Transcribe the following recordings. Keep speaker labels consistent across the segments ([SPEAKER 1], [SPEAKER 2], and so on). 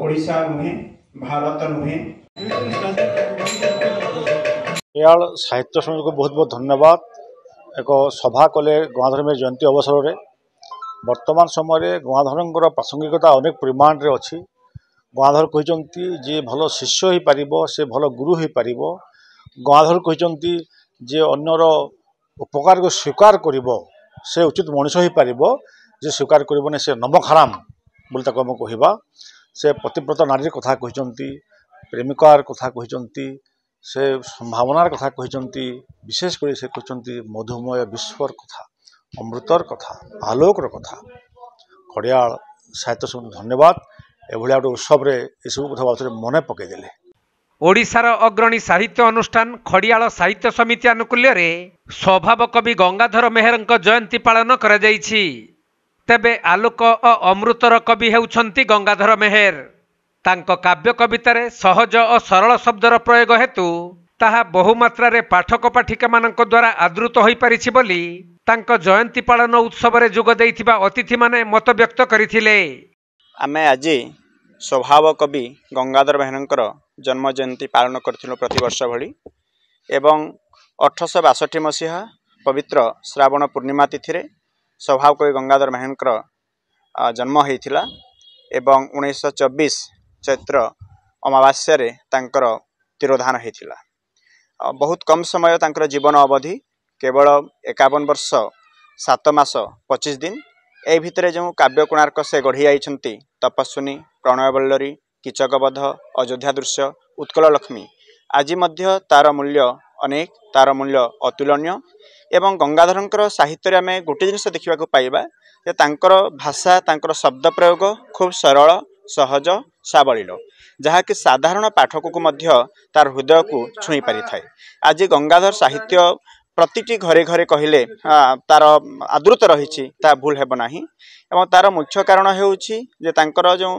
[SPEAKER 1] ओडिशा नुहे भारत नुहे।
[SPEAKER 2] खड़ियाल साहित्य समिति को बहुत बहुत धन्यवाद। एक सभा कले गंगाधर मेहर जयंती अवसर में वर्तमान समय गंगाधर प्रासंगिकता अनेक परिमाण रे अच्छी। गंगाधर कहते जी भल शिष्य हो पार से भल गुरु हो पार। गंगाधर कहते जे अन्यर उपकार को स्वीकार कर से उचित मनीष हो पार। जे स्वीकार कर से नमखाराम बोली आम कहवा। से पतिव्रता नारी कथा कहते, प्रेमिकार कथा कहते, से संभावनार कथा कहते, विशेषकर से कहते मधुमय विश्वर कथा, अमृतर कथा, आलोकर कथा। खड़ियाल साहित्य समिति धन्यवाद। एभली गोटे उत्सव सब कथा बात मन पकईदे।
[SPEAKER 3] ओडिशार अग्रणी साहित्य अनुष्ठान खड़ियाल साहित्य समिति आनुकूल्य रे स्वभाव कवि गंगाधर मेहरंक जयंती पालन करा जायछि। तेबे आलोक और अमृतर कवि हेउछंती गंगाधर मेहर। तांको काव्य कवितारे सहज और सरल शब्दर प्रयोग हेतु ताहा बहुमात्रा रे पाठक पाठिका मानक द्वारा आदृत होई परिछि बोली तांको जयंती पालन उत्सव रे जोग दैथिबा अतिथि माने मत व्यक्त करिथिले।
[SPEAKER 4] आमे आज स्वभाव कवि गंगाधर मेहरंकर जन्म जयंती पालन करथिलु प्रतिवर्ष भली एवं 1862 मसीहा पवित्र श्रावण पूर्णिमा तिथि रे स्वभाव कवि गंगाधर मेहरंकर जन्म होइथिला एवं 1924 चैत्र अमावास्या रे तांकर तिरोधान होइथिला। बहुत कम समय तांकर जीवन अवधि केवल 51 वर्ष 7 मास 25 दिन। ए भितरे जो काव्य कोणार्क से गढ़ी आइछंती तपस्विनी, प्रणयवल्लरी, कीचकवध, अयोध्या दृश्य, उत्कल लक्ष्मी आज मध्य तार मूल्य अनेक, तार मूल्य अतुलनीय। एवं गंगाधरंकर साहित्य रे आमे गोटे जिनिस देखिबा को पाइबा जे तांकर भाषा, तांकर शब्द प्रयोग खूब सरल, सहज, सावलील, जहाँकि साधारण पाठक को मध्य तार हृदय को छुई पारि थाए। आज गंगाधर साहित्य प्रतिटी घरे घरे कहले तार आदृत रही ता भूल हेब नाही। एवं तार मुख्य कारण हेउछि जे तांकर जो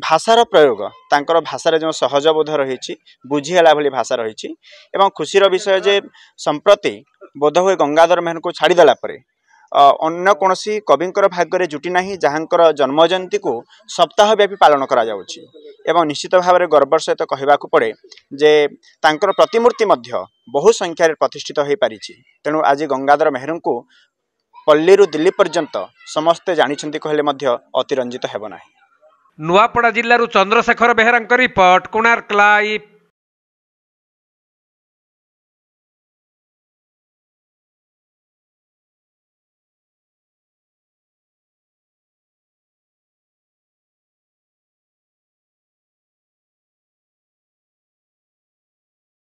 [SPEAKER 4] भाषार प्रयोग, तांकर भाषा रे जो सहज बोध रही, बुझीला भली भाषा रही। एवं खुशीर विषय जे संप्रति बोध हुए गंगाधर मेहर को छाड़देला परे अन्य कौनसी कविंकर भाग्य जुटी नाही जहाँकर जन्म जयंती को सप्ताह व्यापी पालन करा जाउछि। एवं निश्चित भाव में गर्वर सहित कहवाक पड़े जे तांकर प्रतिमूर्ति मध्य बहु संख्यार प्रतिष्ठित हो पारिछि। तेणु आज गंगाधर मेहर को पल्लीरु दिल्ली पर्यंत समस्ते जानिछंती कहले मध्य अतिरंजित हेब नाही।
[SPEAKER 3] नुआपड़ा जिल्लारु चंद्रशेखर बेहेरांक रिपोर्ट, कोणार्क लाइव।